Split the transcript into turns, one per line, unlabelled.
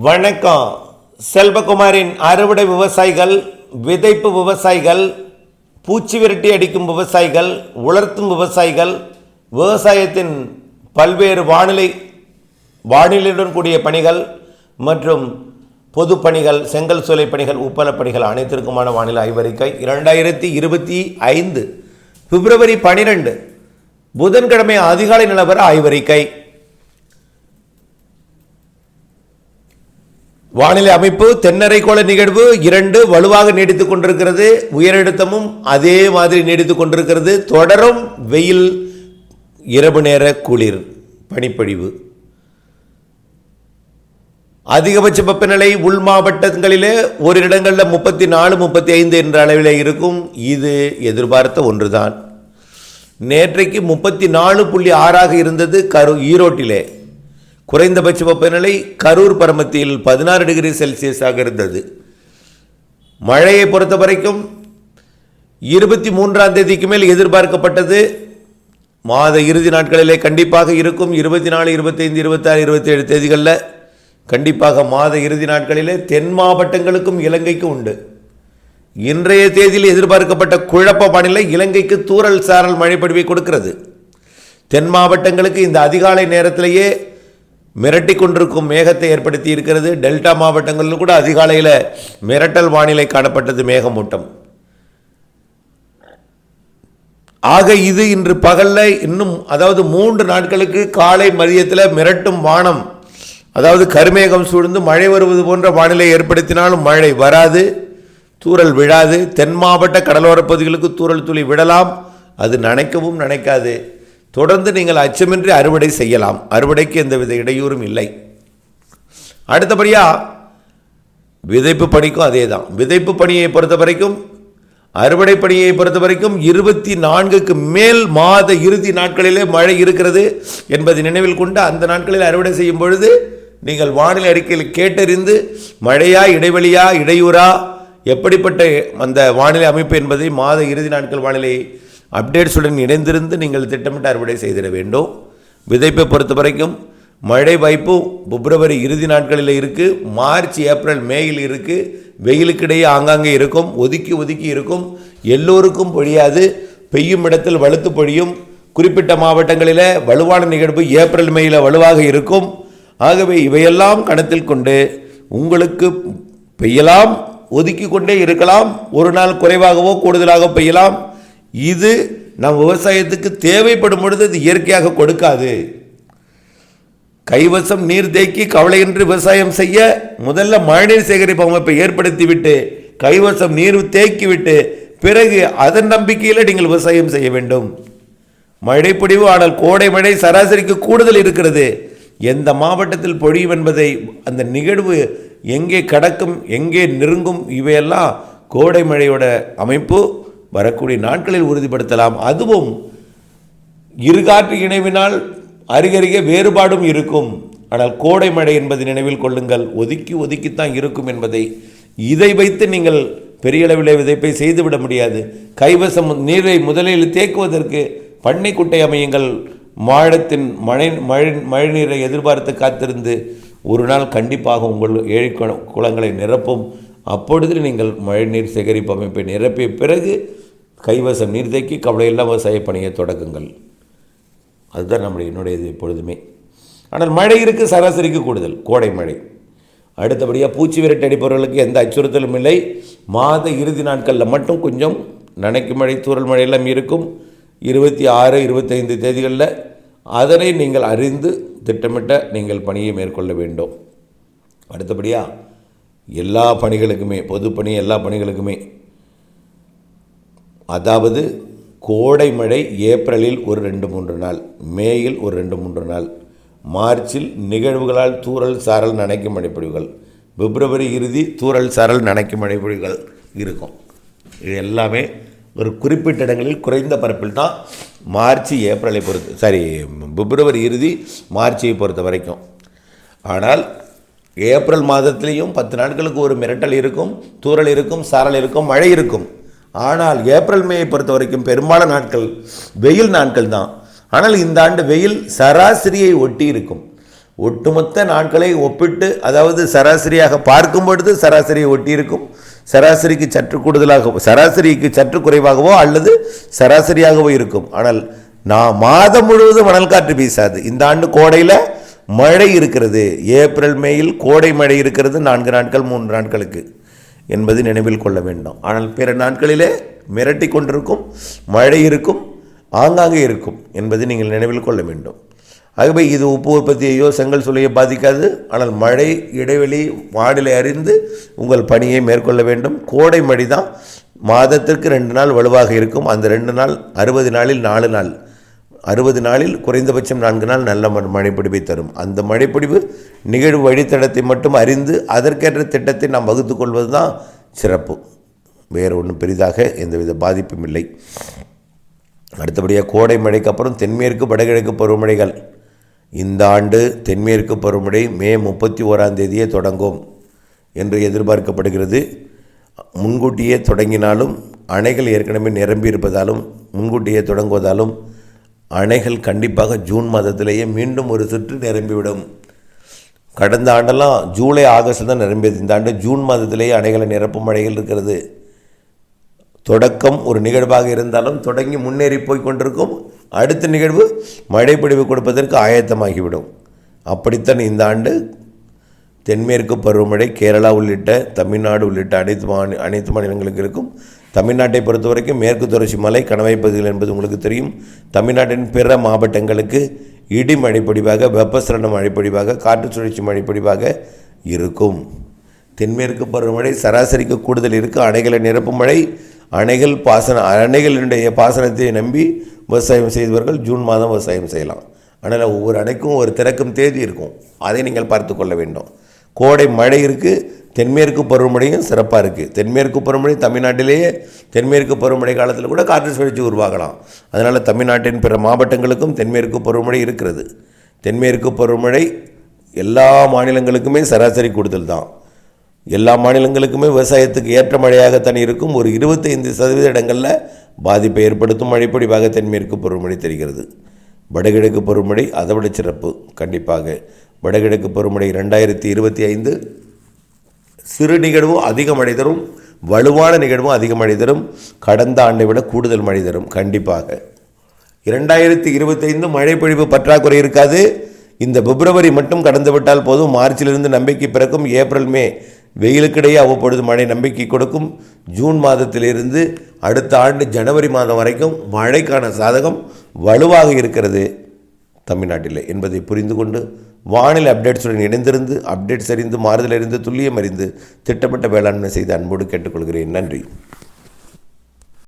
வணக்கம். செல்வகுமாரின் அறுவடை விவசாயிகள், விதைப்பு விவசாயிகள், பூச்சி விரட்டி அடிக்கும் விவசாயிகள், உலர்த்தும் விவசாயிகள், விவசாயத்தின் பல்வேறு வானிலையுடன் கூடிய பணிகள் மற்றும் பொது பணிகள், செங்கல் சூளை பணிகள், உப்பள பணிகள் அனைத்திற்குமான வானிலை ஆய்வறிக்கை 2025 பிப்ரவரி 12 புதன்கிழமை அதிகாலை நிலவர ஆய்வறிக்கை. வானிலை அமைப்பு தென்னரைக்கோள நிகழ்வு 2 வலுவாக நீடித்துக் கொண்டிருக்கிறது. உயரழுத்தமும் அதே மாதிரி நீடித்துக் கொண்டிருக்கிறது. தொடரும் வெயில், இரவு நேர குளிர், பனிப்பொழிவு. அதிகபட்ச வெப்பநிலை உள் மாவட்டங்களிலே ஒரு இடங்களில் 34, 35 என்ற அளவில் இருக்கும். இது எதிர்பார்த்த ஒன்றுதான். நேற்றைக்கு 34.6 இருந்தது ஈரோட்டிலே. குறைந்தபட்ச வெப்பநிலை கரூர் பரமத்தியில் 16 டிகிரி செல்சியஸாக இருந்தது. மழையை பொறுத்த வரைக்கும் 23ஆம் தேதிக்கு மேல் எதிர்பார்க்கப்பட்டது. மாத இறுதி நாட்களிலே கண்டிப்பாக இருக்கும். 24, 25, 26, 27 தேதிகளில் கண்டிப்பாக மாத இறுதி நாட்களிலே தென் மாவட்டங்களுக்கும் இலங்கைக்கும் உண்டு. இன்றைய தேதியில் எதிர்பார்க்கப்பட்ட குழப்ப வானிலை இலங்கைக்கு தூறல் சாரல் மழை பொழிவை கொடுக்கிறது. தென் மாவட்டங்களுக்கு இந்த அதிகாலை நேரத்திலேயே மிரட்டி கொண்டிருக்கும் மேகத்தை ஏற்படுத்தி இருக்கிறது. டெல்டா மாவட்டங்களில் கூட அதிகாலையில் மிரட்டல் வானிலை காணப்பட்டது, மேகமூட்டம். ஆக இது இன்று பகலில் இன்னும் 3 நாட்களுக்கு காலை மதியத்தில் மிரட்டும் வானம், கருமேகம் சூழ்ந்து மழை வருவது போன்ற வானிலை ஏற்படுத்தினாலும் மழை வராது, தூறல் விழாது. தென் மாவட்ட கடலோரப் பகுதிகளுக்கு தூறல் துளி விடலாம், அது நனைக்கவும் நனைக்காது. தொடர்ந்து நீங்கள் அச்சமின்றி அறுவடை செய்யலாம். அறுவடைக்கு எந்தவித இடையூறும் இல்லை. அடுத்தபடியாக விதைப்பு பணிக்கும் அதே தான். விதைப்பு பணியை பொறுத்த வரைக்கும், அறுவடை பணியை பொறுத்த வரைக்கும் 24க்கு மேல் மாத இறுதி நாட்களிலே மழை இருக்கிறது என்பதை நினைவில் கொண்டு அந்த நாட்களில் அறுவடை செய்யும் பொழுது நீங்கள் வானிலை அறிக்கையில் கேட்டறிந்து மழையா, இடைவெளியா, இடையூறா, எப்படிப்பட்ட அந்த வானிலை அமைப்பு என்பதை மாத இறுதி நாட்கள் வானிலை அப்டேட்ஸுடன் இணைந்திருந்து நீங்கள் திட்டமிட்டு அறுவடை செய்திட வேண்டும். விதைப்பை பொறுத்த வரைக்கும் மழை வாய்ப்பு பிப்ரவரி இறுதி நாட்களில் இருக்குது. மார்ச், ஏப்ரல், மேயில் இருக்குது. வெயிலுக்கிடையே ஆங்காங்கே இருக்கும், ஒதுக்கி இருக்கும். எல்லோருக்கும் பொழியாது. பெய்யும் இடத்தில் வலுத்து பொழியும். குறிப்பிட்ட மாவட்டங்களில் வலுவான நிகழ்வு ஏப்ரல், மேயில் வலுவாக இருக்கும். ஆகவே இவையெல்லாம் கணத்தில் கொண்டு உங்களுக்கு பெய்யலாம், ஒதுக்கி கொண்டே இருக்கலாம். ஒரு நாள் குறைவாகவோ கூடுதலாக பெய்யலாம். இது நம் விவசாயத்துக்கு தேவைப்படும் பொழுது அது இயற்கையாக கொடுக்காது. கைவசம் நீர் தேக்கி கவலையின்றி விவசாயம் செய்ய முதல்ல மழைநீர் சேகரிப்பு அமைப்பை ஏற்படுத்திவிட்டு கைவசம் நீர் தேக்கிவிட்டு பிறகு அதன் நம்பிக்கையில் நீங்கள் விவசாயம் செய்ய வேண்டும். மழை பொழிவு, ஆனால் கோடை மழை சராசரிக்கு கூடுதல் இருக்கிறது. எந்த மாவட்டத்தில் பொழியும் என்பதை, அந்த நிகழ்வு எங்கே கடக்கும், எங்கே நெருங்கும், இவையெல்லாம் கோடை மழையோட அமைப்பு வரக்கூடிய நாட்களில் உறுதிப்படுத்தலாம். அதுவும் இருகாற்று இணைவினால் அருகருகே வேறுபாடும் இருக்கும். ஆனால் கோடை மழை என்பதை நினைவில் கொள்ளுங்கள். ஒதுக்கித்தான் இருக்கும் என்பதை. இதை வைத்து நீங்கள் பெரிய அளவில் விதைப்பை செய்துவிட முடியாது. கைவசம் நீரை முதலில் தேக்குவதற்கு பண்ணை குட்டை அமையுங்கள். மாழத்தின் மழை நீரை எதிர்பார்த்து காத்திருந்து ஒரு நாள் கண்டிப்பாக உங்கள் 7 குளங்களை நிரப்பும். அப்பொழுது நீங்கள் மழைநீர் சேகரிப்பு அமைப்பை நிரப்பிய பிறகு கைவசம் நீர் தேக்கி கவலையெல்லாம் விவசாய பணியை தொடக்குங்கள். அதுதான் என்னுடையது எப்பொழுதுமே. ஆனால் மழை இருக்குது, சராசரிக்கு கூடுதல் கோடை மழை. அடுத்தபடியாக பூச்சி விரட்டி அடிப்பவர்களுக்கு எந்த அச்சுறுத்தலும் இல்லை. மாத இறுதி நாட்களில் மட்டும் கொஞ்சம் நனைக்கும் மழை, தூறல் மழையெல்லாம் இருக்கும். 26, 25 தேதிகளில் அதனை நீங்கள் அறிந்து திட்டமிட்ட நீங்கள் பணியை மேற்கொள்ள வேண்டும். அடுத்தபடியாக எல்லா பணிகளுக்குமே, பொதுப்பணி எல்லா பணிகளுக்குமே, கோடை மழை ஏப்ரலில் ஒரு 2-3 நாள், மேயில் ஒரு 2-3 நாள், மார்ச்சில் நிகழ்வுகளால் தூறல் சாரல் நனைக்கும் மழைப்பொழிவுகள், பிப்ரவரி இறுதி தூறல் சாரல் நனைக்கும் மழைப்பொழிவுகள் இருக்கும். இது எல்லாமே ஒரு குறிப்பிட்ட இடங்களில் குறைந்த பரப்பில் தான். மார்ச், ஏப்ரலை பிப்ரவரி இறுதி, மார்ச்சை பொறுத்த வரைக்கும். ஆனால் ஏப்ரல் மாதத்திலையும் 10 நாட்களுக்கு ஒரு மிரட்டல் இருக்கும், தூறல் இருக்கும், சாரல் இருக்கும், மழை இருக்கும். ஆனால் ஏப்ரல், மேயை பொறுத்த வரைக்கும் பெரும்பாலான நாட்கள் வெயில் நாட்கள் தான். ஆனால் இந்த ஆண்டு வெயில் சராசரியை ஒட்டி இருக்கும். ஒட்டுமொத்த நாட்களை ஒப்பிட்டு, அதாவது சராசரியாக பார்க்கும் பொழுது சராசரியை ஒட்டியிருக்கும், சராசரிக்கு சற்று கூடுதலாகவோ சராசரிக்கு சற்று குறைவாகவோ அல்லது சராசரியாகவோ இருக்கும். ஆனால் மாதம் முழுவதும் மணல் காற்று வீசாது. இந்த ஆண்டு கோடையில் மழை இருக்கிறது, ஏப்ரல் மேயில் கோடை மழை இருக்கிறது 4 நாட்கள் 3 நாட்களுக்கு என்பது நினைவில் கொள்ள வேண்டும். ஆனால் பிற நாட்களிலே மிரட்டி கொண்டிருக்கும், மழை இருக்கும், ஆங்காங்கே இருக்கும் என்பது நீங்கள் நினைவில் கொள்ள வேண்டும். ஆகவே இது உப்பு உற்பத்தியையோ செங்கல் சூளையோ பாதிக்காது. ஆனால் மழை இடைவெளி வானிலை அறிந்து உங்கள் பணியை மேற்கொள்ள வேண்டும். கோடை மழை தான் மாதத்திற்கு 2 நாள் வலுவாக இருக்கும். அந்த 2 நாள் 60 நாளில் 4 நாள், 60 நாளில் குறைந்தபட்சம் 4 நாள் நல்ல மழைப்பொழிவை தரும். அந்த மழைப்பொழிவு நிகழ்வு வழித்தடத்தை மட்டும் அறிந்து அதற்கேற்ற திட்டத்தை நாம் வகுத்து கொள்வது தான் சிறப்பு. வேறு ஒன்றும் பெரிதாக எந்தவித பாதிப்பும் இல்லை. அடுத்தபடியாக கோடை மழைக்கு அப்புறம் தென்மேற்கு வடகிழக்கு பருவமழைகள். இந்த ஆண்டு தென்மேற்கு பருவமழை மே 31 தொடங்கும் என்று எதிர்பார்க்கப்படுகிறது. முன்கூட்டியே தொடங்கினாலும் அணைகள் ஏற்கனவே நிரம்பி இருப்பதாலும் முன்கூட்டியே தொடங்குவதாலும் அணைகள் கண்டிப்பாக ஜூன் மாதத்திலேயே மீண்டும் ஒரு சுற்று நிரம்பிவிடும். கடந்த ஆண்டெல்லாம் ஜூலை ஆகஸ்ட் தான் நிரம்பியது. இந்த ஆண்டு ஜூன் மாதத்திலேயே அணைகளை நிரப்பும் மழைகள் இருக்கிறது. தொடக்கம் ஒரு நிகழ்வாக இருந்தாலும் தொடங்கி முன்னேறி போய் கொண்டிருக்கும். அடுத்த நிகழ்வு மழைப்பொழிவு கொடுப்பதற்கு ஆயத்தமாகிவிடும். அப்படித்தான் இந்த ஆண்டு தென்மேற்கு பருவமழை கேரளா உள்ளிட்ட தமிழ்நாடு உள்ளிட்ட அனைத்து மாநிலங்களுக்கு இருக்கும். தமிழ்நாட்டை பொறுத்த வரைக்கும் மேற்கு தொடர்ச்சி மலை கணவாய் பகுதிகள் என்பது உங்களுக்கு தெரியும். தமிழ்நாட்டின் பிற மாவட்டங்களுக்கு இடி மழைப்பொழிவாக, வெப்பசலன மழைப்பொழிவாக, காற்று சுழற்சி மழைப்பொழிவாக இருக்கும். தென்மேற்கு பருவமழை சராசரிக்கு கூடுதல் இருக்குது. அணைகளை நிரப்பும் மழை, அணைகளினுடைய பாசனத்தை நம்பி விவசாயம் செய்தவர்கள் ஜூன் மாதம் விவசாயம் செய்யலாம். ஆனால் ஒவ்வொரு அணைக்கும் ஒரு திறக்கும் தேதி இருக்கும், அதை நீங்கள் பார்த்து கொள்ள வேண்டும். கோடை மழை இருக்குது, தென்மேற்கு பருவமழையும் சிறப்பாக இருக்குது. தென்மேற்கு பருவமழை தமிழ்நாட்டிலேயே தென்மேற்கு பருவமழை காலத்தில் கூட காற்று சுழற்சி உருவாகலாம். அதனால் தமிழ்நாட்டின் பிற மாவட்டங்களுக்கும் தென்மேற்கு பருவமழை இருக்கிறது. தென்மேற்கு பருவமழை எல்லா மாநிலங்களுக்குமே சராசரி கூடுதல் தான். எல்லா மாநிலங்களுக்குமே விவசாயத்துக்கு ஏற்ற மழையாகத்தான் இருக்கும். ஒரு 25% இடங்களில் பாதிப்பை ஏற்படுத்தும் மழைப்பொழிவாக தென்மேற்கு பருவமழை தெரிகிறது. வடகிழக்கு பருவமழை அதை விட சிறப்பு. கண்டிப்பாக வடகிழக்கு பருவமழை 2025 சிறு நிகழ்வும் அதிக மழை தரும், வலுவான நிகழ்வும் அதிக மழை தரும், கடந்த ஆண்டை விட கூடுதல் மழை தரும். கண்டிப்பாக 2025 மழைப்பொழிவு பற்றாக்குறை இருக்காது. இந்த பிப்ரவரி மட்டும் கடந்து விட்டால் போதும். மார்ச்சிலிருந்து நம்பிக்கை பிறக்கும். ஏப்ரல் மே வெயிலுக்கிடையே அவ்வப்பொழுது மழை நம்பிக்கை கொடுக்கும். ஜூன் மாதத்திலிருந்து அடுத்த ஆண்டு ஜனவரி மாதம் வரைக்கும் மழைக்கான சாதகம் வலுவாக இருக்கிறது தமிழ்நாட்டில் என்பதை புரிந்து கொண்டு வானிலை அப்டேட்ஸுடன் இணைந்திருந்து அப்டேட்ஸ் அறிந்து மாறுதல் அறிந்து துல்லியம் அறிந்து திட்டமிட்ட வேளாண்மை செய்து அன்போடு கேட்டுக்கொள்கிறேன். நன்றி.